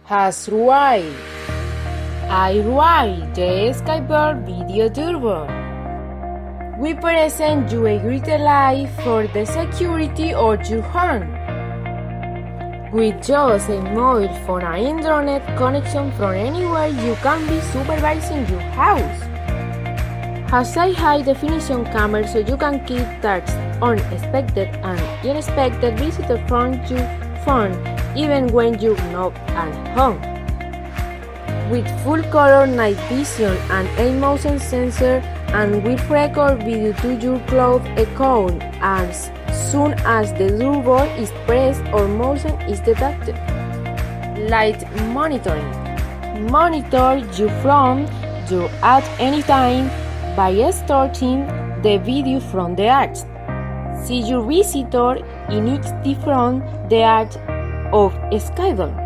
has arrived. I write the Skybird Video Doorbell. We present you a greater life for the security of your home. With just a mobile phone and internet connection from anywhere, you can be supervising your house. Has a high-definition camera so you can keep tabs on unexpected and unexpected visitors from your phone even when you're not at home. With full-color night vision and a motion sensor, and will record video to your cloud account as soon as the doorbell is pressed or motion is detected. Light monitoring. Monitor you from your at any time by starting the video from the app. See your visitor in each different the app of Skybird.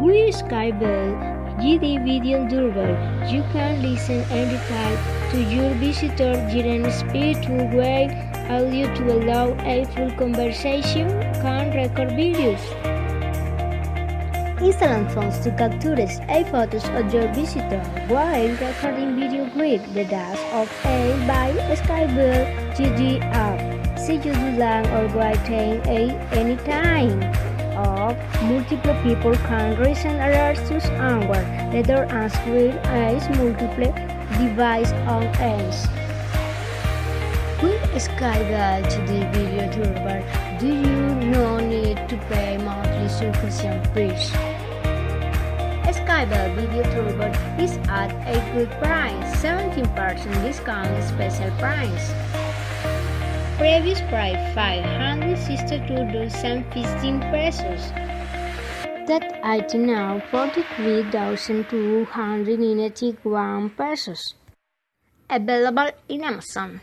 With Skybird GD Video Doorbell, you can listen anytime to your visitor during speed to wait audio to allow a full conversation, can record videos. Instant phones to capture a photos of your visitor while recording video with the dash of a by Skybird GD app. See you do long or waiting anytime. Of multiple people can receive alerts to someone, later as well as multiple devices on ends. With Skybird to the video doorbell, do you no need to pay monthly subscription fees? Skybird video doorbell is at a good price, 17% discount special price. Previous price $562.15 pesos. That item now 43,281 pesos. Available in Amazon.